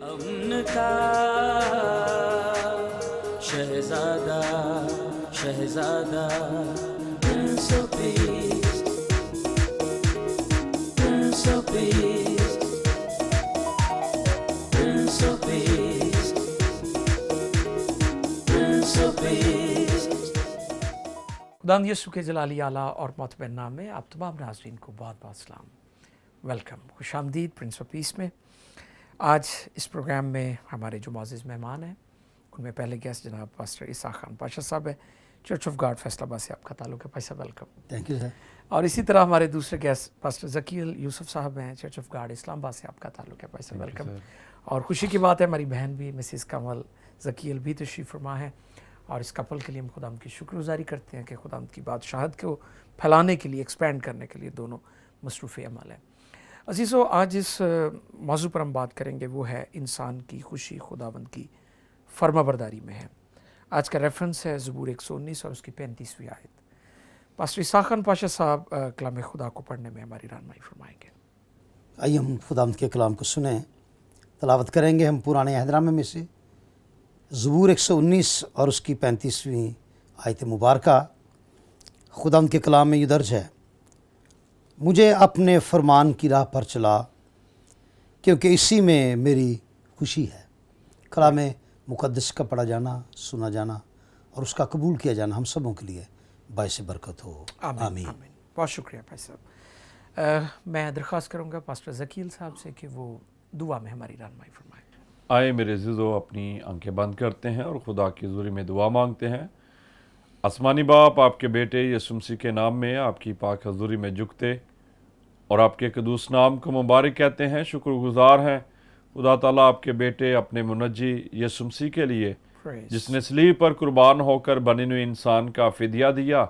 امن کا شہزادہ شہزادہ prince of peace prince of peace prince of peace prince of peace. خدا یسوع کے جلالی اعلیٰ اور معتبر نام میں آپ تمام ناظرین کو بہت بہت سلام، ویلکم، خوش آمدید پرنس آف پیس میں۔ آج اس پروگرام میں ہمارے جو معزز مہمان ہیں ان میں پہلے گیسٹ جناب پاسٹر عیسیٰ خان پاشا صاحب ہیں، چرچ آف گاڈ فیصل آباد سے آپ کا تعلق ہے، پاشا ویلکم۔ تھینک یو سر۔ اور اسی طرح ہمارے دوسرے گیسٹ پاسٹر ذکیل یوسف صاحب ہیں، چرچ آف گاڈ اسلام آباد سے آپ کا تعلق ہے، پاشا ویلکم۔ اور خوشی کی بات ہے ہماری بہن بھی مسز کمل ذکیل بھی تشریف فرما ہے، اور اس کپل کے لیے ہم خدا کی شکر گزاری کرتے ہیں کہ خدا کی بادشاہت کو پھیلانے کے لیے، ایکسپینڈ کرنے کے لیے دونوں مصروف عمل ہیں۔ عزیزو، آج اس موضوع پر ہم بات کریں گے، وہ ہے انسان کی خوشی خداوند کی فرما برداری میں ہے۔ آج کا ریفرنس ہے زبور 119 اور اس کی 35ویں آیت۔ پاسٹر عیسیٰ خان پاشا صاحب کلام خدا کو پڑھنے میں ہماری رہنمائی فرمائیں گے۔ آئیے ہم خداوند کے کلام کو سنیں، تلاوت کریں گے ہم پرانے عہد نامے میں سے زبور 119 اور اس کی 35ویں آیت مبارکہ۔ خداوند کے کلام میں یہ درج ہے: مجھے اپنے فرمان کی راہ پر چلا، کیونکہ اسی میں میری خوشی ہے۔ کلام مقدس کا پڑھا جانا، سنا جانا اور اس کا قبول کیا جانا ہم سبوں کے لیے باعث برکت ہو، آمین۔ بہت شکریہ بھائی صاحب۔ میں درخواست کروں گا پاسٹر ذکیل صاحب سے کہ وہ دعا میں ہماری رہنمائی فرمائیں۔ آئے میرے عزیزو، اپنی آنکھیں بند کرتے ہیں اور خدا کی حضوری میں دعا مانگتے ہیں۔ آسمانی باپ، آپ کے بیٹے یسوع مسیح کے نام میں آپ کی پاک حضوری میں جھکتے اور آپ کے قدوس نام کو مبارک کہتے ہیں، شکر گزار ہیں خدا تعالیٰ آپ کے بیٹے اپنے منجی یسوع مسیح کے لیے، جس نے صلیب پر قربان ہو کر بنے ہوئے انسان کا فدیہ دیا،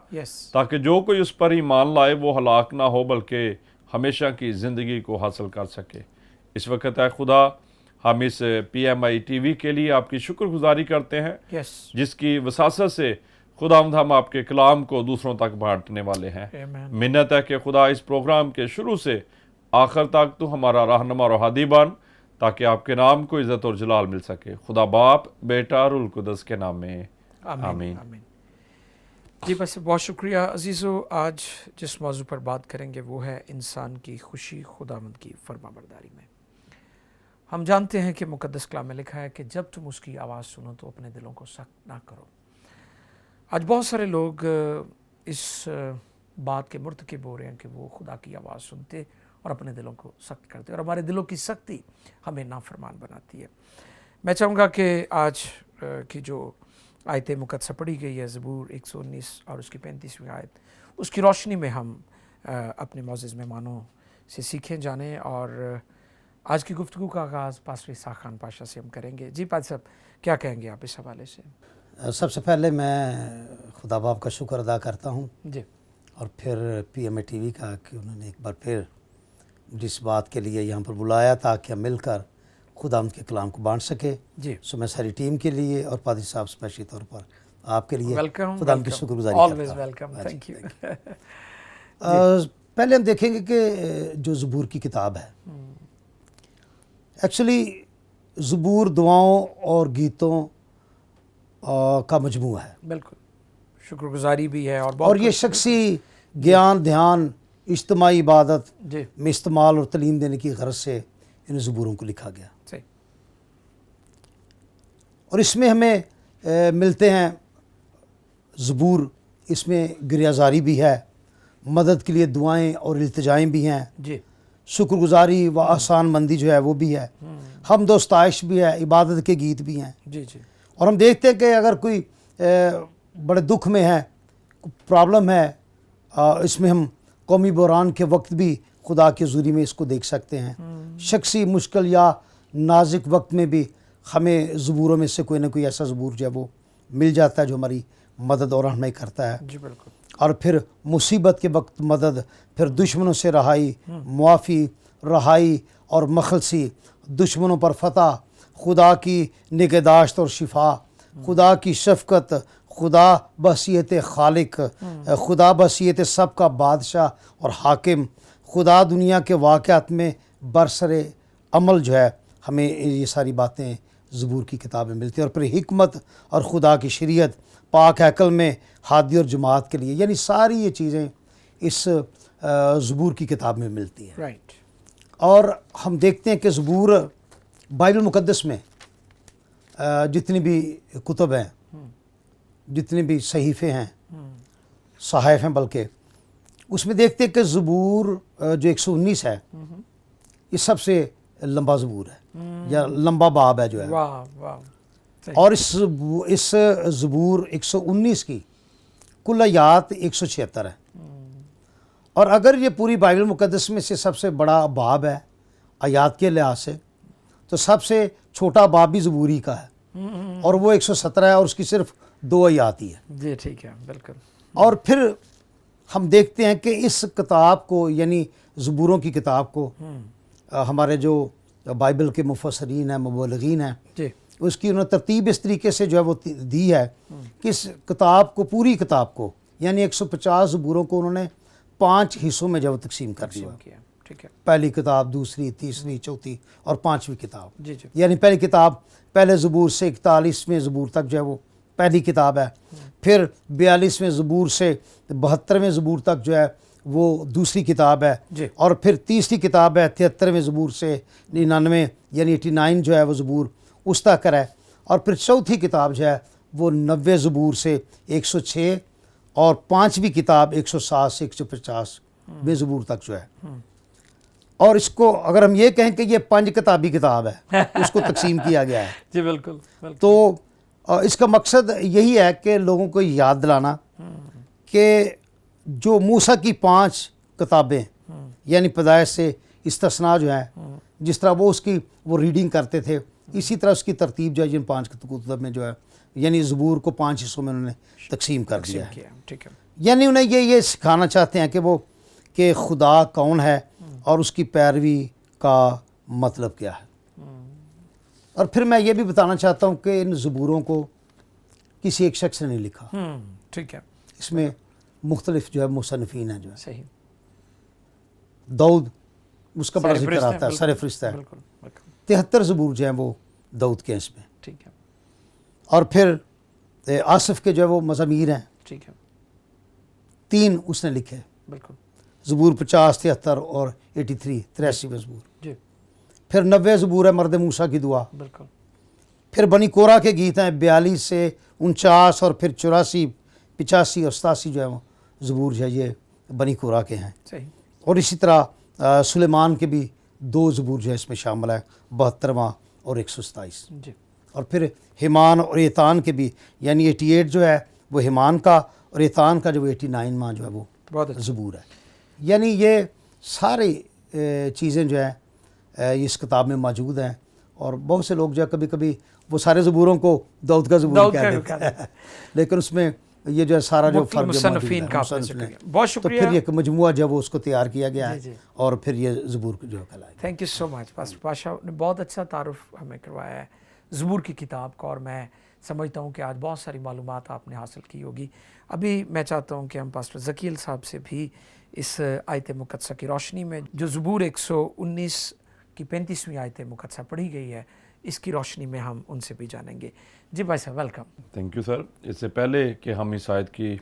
تاکہ جو کوئی اس پر ایمان لائے وہ ہلاک نہ ہو بلکہ ہمیشہ کی زندگی کو حاصل کر سکے۔ اس وقت اے خدا، ہم اس PMI TV کے لیے آپ کی شکر گزاری کرتے ہیں، جس کی وساست سے خداوند ہم آپ کے کلام کو دوسروں تک بانٹنے والے ہیں۔ منت ہے کہ خدا اس پروگرام کے شروع سے آخر تک تو ہمارا رہنما اور ہادی بن، تاکہ آپ کے نام کو عزت اور جلال مل سکے۔ خدا باپ، بیٹا اور روح القدس کے نام میں آمین۔ جی بس بہت شکریہ عزیزو۔ آج جس موضوع پر بات کریں گے وہ ہے انسان کی خوشی خداوند کی فرما برداری میں۔ ہم جانتے ہیں کہ مقدس کلام میں لکھا ہے کہ جب تم اس کی آواز سنو تو اپنے دلوں کو سخت نہ کرو۔ آج بہت سارے لوگ اس بات کے مرتکب ہو رہے ہیں کہ وہ خدا کی آواز سنتے اور اپنے دلوں کو سخت کرتے، اور ہمارے دلوں کی سختی ہمیں نافرمان بناتی ہے۔ میں چاہوں گا کہ آج کی جو آیت مقدسہ پڑھی گئی ہے زبور 119 اور اس کی 35ویں آیت، اس کی روشنی میں ہم اپنے معزز مہمانوں سے سیکھیں جانیں، اور آج کی گفتگو کا آغاز پاسٹر عیسیٰ خان پاشا سے ہم کریں گے۔ جی پادری صاحب، کیا کہیں گے آپ اس حوالے سے؟ سب سے پہلے میں خدا باپ کا شکر ادا کرتا ہوں، جی، اور پھر PMI TV کا کہ انہوں نے ایک بار پھر جس بات کے لیے یہاں پر بلایا تاکہ ہم مل کر خداوند کے کلام کو بانٹ سکے۔ جی، سو میں ساری ٹیم کے لیے اور پادری صاحب اسپیشلی طور پر آپ کے لیے خداوند کی شکر گزاری آلویز کرتا ہوں۔ Welcome, thank you. پہلے ہم دیکھیں گے کہ جو زبور کی کتاب ہے، ایکچولی زبور دعاؤں اور گیتوں کا مجموعہ ہے، بالکل شکر گزاری بھی ہے، اور یہ شخصی گیان، دھیان، اجتماعی عبادت میں استعمال اور تعلیم دینے کی غرض سے ان زبوروں کو لکھا گیا۔ صحیح۔ اور اس میں ہمیں ملتے ہیں زبور، اس میں گریازاری بھی ہے، مدد کے لیے دعائیں اور التجائیں بھی ہیں، جی، شکر گزاری و احسان مندی جو ہے وہ بھی ہے، حمد و ستائش بھی ہے، عبادت کے گیت بھی ہیں۔ جی جی۔ اور ہم دیکھتے ہیں کہ اگر کوئی بڑے دکھ میں ہے، پرابلم ہے، اس میں ہم قومی بحران کے وقت بھی خدا کے حضوری میں اس کو دیکھ سکتے ہیں۔ شخصی مشکل یا نازک وقت میں بھی ہمیں زبوروں میں سے کوئی نہ کوئی ایسا زبور جو ہے وہ مل جاتا ہے جو ہماری مدد اور رہنمائی کرتا ہے۔ جی بالکل۔ اور پھر مصیبت کے وقت مدد، پھر دشمنوں سے رہائی، معافی، رہائی اور مخلصی، دشمنوں پر فتح، خدا کی نگہداشت اور شفا، خدا کی شفقت، خدا بحیثیت خالق، خدا بحیثیت سب کا بادشاہ اور حاکم، خدا دنیا کے واقعات میں برسر عمل جو ہے ہمیں یہ ساری باتیں زبور کی کتاب میں ملتی ہیں، اور پھر حکمت اور خدا کی شریعت پاک ہیکل میں ہادی اور جماعت کے لیے، یعنی ساری یہ چیزیں اس زبور کی کتاب میں ملتی ہیں۔ رائٹ، اور ہم دیکھتے ہیں کہ زبور بائبل مقدس میں جتنی بھی کتب ہیں، جتنے بھی صحیفے ہیں، صحائف ہیں، بلکہ اس میں دیکھتے ہیں کہ زبور جو 119 ہے یہ سب سے لمبا زبور ہے، یا لمبا باب ہے جو ہے، واہ واہ، اور اس زبور 119 کی کل آیات 176 ہے، اور اگر یہ پوری بائبل مقدس میں سے سب سے بڑا باب ہے آیات کے لحاظ سے، تو سب سے چھوٹا باب بھی زبوری کا ہے، اور وہ 117 ہے، اور اس کی صرف 2 آیات ہی ہے۔ جی ٹھیک ہے، بالکل۔ اور پھر ہم دیکھتے ہیں کہ اس کتاب کو، یعنی زبوروں کی کتاب کو، ہمارے جو بائبل کے مفسرین ہیں، مبلغین ہیں، جی اس کی انہوں نے ترتیب اس طریقے سے جو ہے وہ دی ہے کہ اس کتاب کو، پوری کتاب کو، یعنی 150 زبوروں کو انہوں نے 5 حصوں میں جو ہے وہ تقسیم کر دیا، کیا، ٹھیک ہے، پہلی کتاب، دوسری، تیسری، چوتھی اور 5ویں کتاب۔ جی جی، یعنی پہلی کتاب پہلے زبور سے 41ویں زبور تک جو ہے وہ پہلی کتاب ہے، پھر 42ویں زبور سے 72ویں زبور تک جو ہے وہ دوسری کتاب ہے، جی، اور پھر تیسری کتاب ہے 73ویں زبور سے 99 یعنی 89 جو ہے وہ زبور اس تک ہے، اور پھر چوتھی کتاب جو ہے وہ 90 زبور سے 106، اور 5ویں کتاب 107 سے 150ویں زبور تک جو ہے۔ اور اس کو اگر ہم یہ کہیں کہ یہ 5 کتابی کتاب ہے، اس کو تقسیم کیا گیا ہے، جی بالکل بالکل، تو اس کا مقصد یہی ہے کہ لوگوں کو یاد دلانا کہ جو موسیٰ کی 5 کتابیں، یعنی پیدائش سے استثناء جو ہے، جس طرح وہ اس کی وہ ریڈنگ کرتے تھے، اسی طرح اس کی ترتیب جو ہے جن 5 کتب میں جو ہے، یعنی زبور کو 5 حصوں میں انہوں نے تقسیم کر دیا ہے۔ ٹھیک ہے، یعنی انہیں یہ سکھانا چاہتے ہیں کہ خدا کون ہے اور اس کی پیروی کا مطلب کیا ہے۔ اور پھر میں یہ بھی بتانا چاہتا ہوں کہ ان زبوروں کو کسی ایک شخص نے نہیں لکھا، ٹھیک ہے، اس میں مختلف جو ہے مصنفین ہیں، جو ہے صحیح، داؤد اس کا بڑا ذکر سرفرست آتا ہے، بالکل، سرفرست ہے، بالکل بالکل، 73 زبور جو ہیں وہ داؤد کے ہیں اس میں، ٹھیک ہے، اور پھر آصف کے جو ہے وہ مزامیر ہیں، ٹھیک ہے، 3 اس نے لکھے، بالکل، زبور 50، 73 اور 83 زبور۔ جی پھر 90 زبور ہے مرد موسیٰ کی دعا، بالکل، پھر بنی کورہ کے گیت ہیں 42 سے 49، اور پھر 84، 85 اور 87 جو ہے وہ زبور جو ہے یہ بنی کورہ کے ہیں، صحیح، اور اسی طرح سلیمان کے بھی 2 زبور جو ہے اس میں شامل ہے، 72واں اور 127۔ جی اور پھر ہیمان اور ایتان کے بھی، یعنی 88 جو ہے وہ ہیمان کا، اور ایتان کا جو 89واں جو ہے وہ بہت اچھا، زبور ہے۔ یعنی یہ ساری چیزیں جو ہیں اس کتاب میں موجود ہیں، اور بہت سے لوگ جو ہے کبھی کبھی وہ سارے زبوروں کو داؤد کا زبور کہہ دیتے ہیں، لیکن اس میں یہ جو ہے سارا جو فرق جو موجود مصنفین کا آپ نے ذکر کیا، بہت تو شکریہ، پھر ایک مجموعہ جو ہے وہ اس کو تیار کیا گیا ہے، جی، جی، اور پھر یہ زبور جو ہے کہلائے گا۔ Thank you so much pastor Pasha نے بہت اچھا تعارف ہمیں کروایا ہے زبور کی کتاب کا، اور میں سمجھتا ہوں کہ آج بہت ساری معلومات آپ نے حاصل کی ہوگی۔ ابھی میں چاہتا ہوں کہ ہم پاسٹر ذکیل صاحب سے بھی اس آیت مقدسہ کی روشنی میں جو زبور 119 کی 35ویں آیت مقدسہ پڑھی گئی ہے، اس کی روشنی میں ہم ان سے بھی جانیں گے۔ جی بھائی صاحب، ویلکم۔ Thank you sir. اس سے پہلے کہ ہم اس آیت کی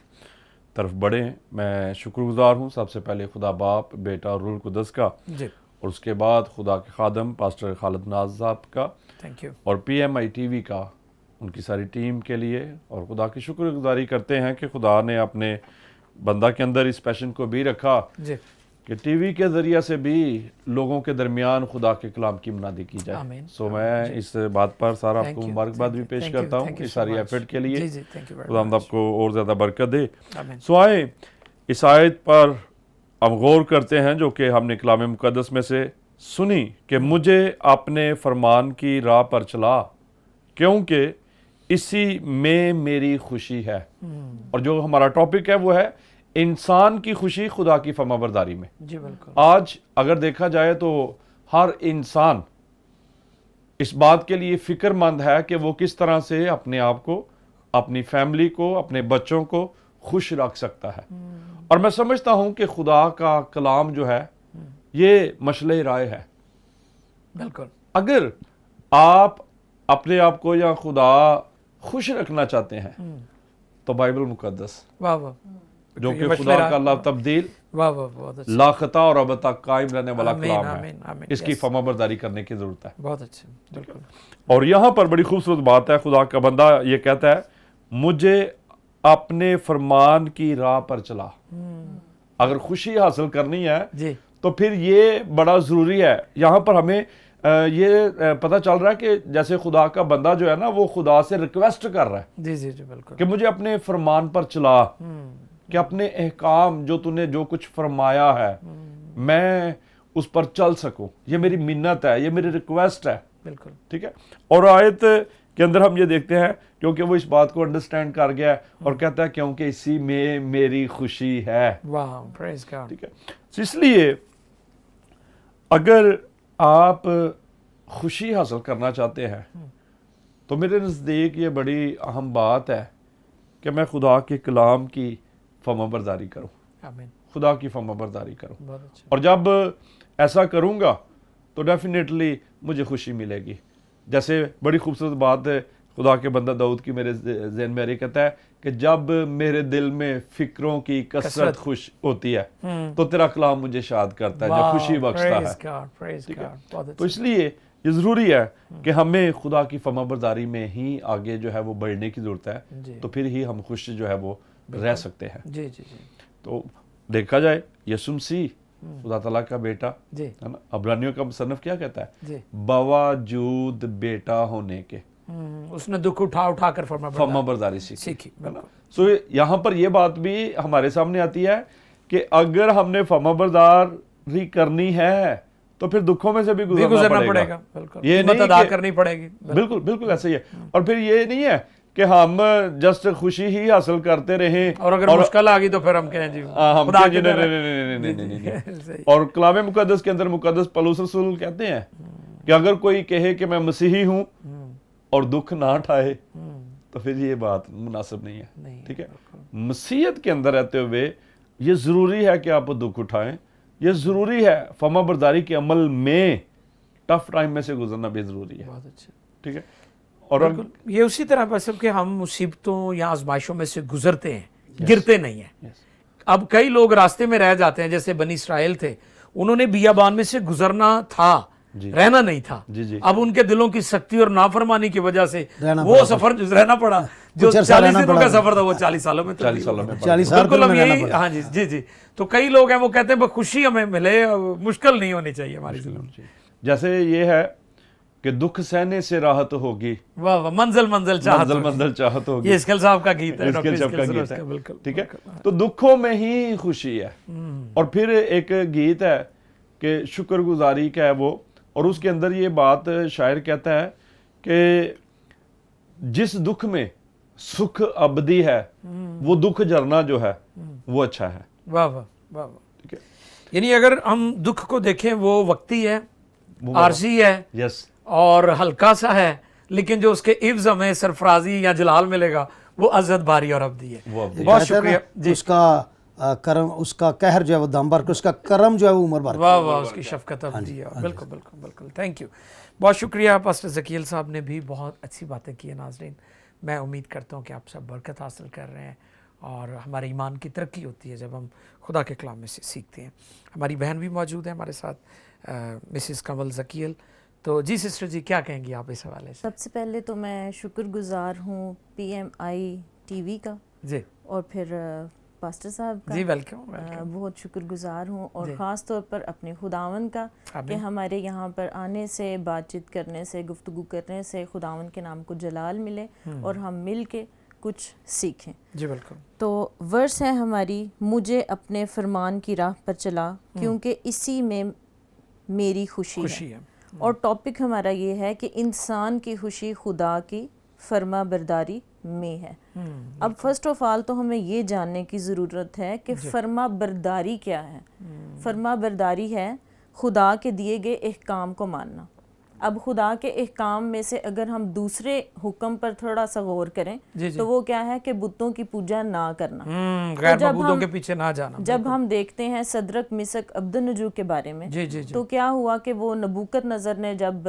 طرف بڑھیں، میں شکر گزار ہوں سب سے پہلے خدا باپ، بیٹا اور روح القدس کا، جی اور اس کے بعد خدا کے خادم پاسٹر خالد ناز صاحب کا، تھینک یو، اور PMI TV کا، ان کی ساری ٹیم کے لیے، اور خدا کی شکر گزاری کرتے ہیں کہ خدا نے اپنے بندہ کے اندر اس پیشن کو بھی رکھا جی کہ ٹی وی کے ذریعہ سے بھی لوگوں کے درمیان خدا کے کلام کی منادی کی جائے۔ آمین، سو میں اس بات پر سارا آپ Thank کو you, مبارکباد بھی thank you, پیش thank you, کرتا ہوں thank you اس so ساری much. ایفرٹ کے لیے۔ جی جی، thank you very خدا ہم much. آپ کو اور زیادہ برکت دے۔ آمین، سو آئے اس آیت پر ہم غور کرتے ہیں جو کہ ہم نے کلام مقدس میں سے سنی کہ مجھے اپنے فرمان کی راہ پر چلا کیونکہ اسی میں میری خوشی ہے۔ اور جو ہمارا ٹاپک ہے وہ ہے انسان کی خوشی خدا کی فرما برداری میں۔ جی بالکل، آج اگر دیکھا جائے تو ہر انسان اس بات کے لیے فکر مند ہے کہ وہ کس طرح سے اپنے آپ کو، اپنی فیملی کو، اپنے بچوں کو خوش رکھ سکتا ہے۔ اور میں سمجھتا ہوں کہ خدا کا کلام جو ہے یہ مشعل رائے ہے۔ بالکل، اگر آپ اپنے آپ کو یا خدا خوش رکھنا چاہتے ہیں تو بائبل مقدس واہ واہ جو کہ خدا کا لا تبدیل واہ واہ بہت اچھا لا خطا اور اب تک قائم رہنے والا آمین، کلام آمین، ہے. آمین. اس کی Yes. فرما برداری کرنے کی ضرورت ہے. بہت اچھا بالکل اور یہاں پر بڑی خوبصورت بات ہے, خدا کا بندہ یہ کہتا ہے مجھے اپنے فرمان کی راہ پر چلا. اگر خوشی حاصل کرنی ہے جی تو پھر یہ بڑا ضروری ہے. یہاں پر ہمیں یہ پتہ چل رہا ہے کہ جیسے خدا کا بندہ جو ہے نا وہ خدا سے ریکویسٹ کر رہا ہے جی جی جی بالکل کہ مجھے اپنے فرمان پر چلا, کہ اپنے احکام جو تو نے جو کچھ فرمایا ہے میں اس پر چل سکوں. یہ میری منت ہے, یہ میری ریکویسٹ ہے. بالکل ٹھیک ہے. اور آیت کے اندر ہم یہ دیکھتے ہیں کیونکہ وہ اس بات کو انڈرسٹینڈ کر گیا ہے اور کہتا ہے کیونکہ اسی میں میری خوشی ہے. واہ پریز گاڈ. ٹھیک ہے. اس لیے اگر آپ خوشی حاصل کرنا چاہتے ہیں تو میرے نزدیک یہ بڑی اہم بات ہے کہ میں خدا کے کلام کی فرما برداری کروں, آمین. خدا کی فرما برداری کروں. بہت اچھا اور جب ایسا کروں گا تو ڈیفینیٹلی مجھے خوشی ملے گی. جیسے بڑی خوبصورت بات ہے خدا کے بندہ داؤد کی میرے ذہن میں یہ کہتا ہے کہ جب میرے دل میں فکروں کی کثرت خوش ہوتی ہے تو تیرا کلام مجھے شاد کرتا ہے, جو خوشی بخشتا ہے. تو اس لیے یہ ضروری ہے کہ ہمیں خدا کی فرما برداری میں ہی آگے جو ہے وہ بڑھنے کی ضرورت ہے, تو پھر ہی ہم خوش جو ہے وہ رہ سکتے ہیں. جی جی جی تو دیکھا جائے یسوع مسیح خدا تعالیٰ کا بیٹا جی ہے نا, عبرانیوں کا مصنف کیا کہتا ہے جی باوجود بیٹا ہونے کے اس نے دکھ اٹھا اٹھا کر فرما برداری سیکھی. بالکل. سو یہاں پر یہ بات بھی ہمارے سامنے آتی ہے کہ اگر ہم نے فرما برداری کرنی ہے تو پھر دکھوں میں سے بھی گزرنا پڑے گا. بالکل یہ قیمت نہیں ادا کہ- کرنی پڑے گی. بالکل بالکل ایسا ہی ہے. اور پھر یہ نہیں ہے کہ ہم جسٹ خوشی ہی حاصل کرتے رہیں اور اگر مشکل آ گئی تو پھر ہم کہیں جی ہم خدا کہیں کے جی در ہے. نہیں. اور کلام مقدس کے اندر مقدس پولس رسول کہتے ہیں کہ اگر کوئی کہے کہ میں مسیحی ہوں اور دکھ نہ اٹھائے تو پھر یہ بات مناسب نہیں ہے. ٹھیک ہے. مسیحیت کے اندر رہتے ہوئے یہ ضروری ہے کہ آپ دکھ اٹھائیں, یہ ضروری ہے فرما برداری کے عمل میں ٹف ٹائم میں سے گزرنا بھی ضروری ہے. بہت اچھا. ٹھیک ہے. اور بالکل یہ اسی طرح بس کہ ہم مصیبتوں یا آزمائشوں میں سے گزرتے ہیں, گرتے نہیں ہیں. اب کئی لوگ راستے میں رہ جاتے ہیں, جیسے بنی اسرائیل تھے, انہوں نے بیابان میں سے گزرنا تھا, رہنا نہیں تھا. اب ان کے دلوں کی سختی اور نافرمانی کی وجہ سے وہ سفر رہنا پڑا, جو 40 دنوں کا سفر تھا وہ 40 سالوں میں 40 سالوں میں 40 سال بالکل. ہم یہی ہاں جی جی جی. تو کئی لوگ ہیں وہ کہتے ہیں خوشی ہمیں ملے, مشکل نہیں ہونی چاہیے ہماری زندگی. جیسے یہ ہے کہ دکھ سہنے سے راحت ہوگی, واہ واہ, منزل منزل چاہت ہوگی. منزل چاہت ہوگی. یہ اسکل صاحب کا گیت ہے, اسکل صاحب کا گیت ہے. بالکل. ٹھیک ہے. تو دکھوں میں ہی خوشی ہے. اور پھر ایک گیت ہے کہ شکر گزاری کا ہے وہ, اور اس کے اندر یہ بات شاعر کہتا ہے کہ جس دکھ میں سکھ ابدی ہے وہ دکھ جرنا جو ہے وہ اچھا ہے. واہ واہ واہ واہ. ٹھیک ہے. یعنی اگر ہم دکھ کو دیکھیں وہ وقتی ہے, عارضی ہے یس اور ہلکا سا ہے, لیکن جو اس کے عوض ہمیں سرفرازی یا جلال ملے گا وہ عزت باری اور ابدی ہے. بہت شکریہ جی. اس کا کرم, اس کا قہر جو ہے وہ دم بھر کے, اس کا کرم جو ہے وہ عمر بھر. واہ واہ, اس کی شفقت ابدی ہے. بالکل بالکل بالکل. Thank you. بہت شکریہ. پاسٹر ذکیل صاحب نے بھی بہت اچھی باتیں کی ہیں. ناظرین, میں امید کرتا ہوں کہ آپ سب برکت حاصل کر رہے ہیں اور ہمارے ایمان کی ترقی ہوتی ہے جب ہم خدا کے کلام میں سے سیکھتے ہیں. ہماری بہن بھی موجود ہے ہمارے ساتھ, مسز کنول ذکیل. تو جی سسٹر جی, کیا کہیں گی آپ اس حوالے سے؟ سب سے پہلے تو میں شکر گزار ہوں PMI TV کا, جی اور پھر پاسٹر صاحب کا. جی ویلکم. بہت شکر گزار ہوں, اور خاص طور پر اپنے خداوند کا کہ ہمارے یہاں پر آنے سے, بات چیت کرنے سے, گفتگو کرنے سے خداوند کے نام کو جلال ملے اور ہم مل کے کچھ سیکھیں. جی بالکل. تو ورس ہے ہماری, مجھے اپنے فرمان کی راہ پر چلا کیونکہ اسی میں میری خوشی ہے. اور ٹاپک ہمارا یہ ہے کہ انسان کی خوشی خدا کی فرما برداری میں ہے. اب فرسٹ آف آل تو ہمیں یہ جاننے کی ضرورت ہے کہ فرما برداری کیا ہے. فرما برداری ہے خدا کے دیے گئے احکام کو ماننا. اب خدا کے احکام میں سے اگر ہم دوسرے حکم پر تھوڑا سا غور کریں تو وہ کیا ہے کہ بتوں کی پوجا نہ کرنا, غیر معبودوں کے پیچھے نہ جانا. جب ہم دیکھتے ہیں صدرک مسک عبدالنجو کے بارے میں, تو کیا ہوا کہ وہ نبوکت نظر نے جب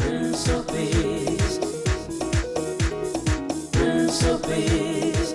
Prince of Peace, Prince of Peace,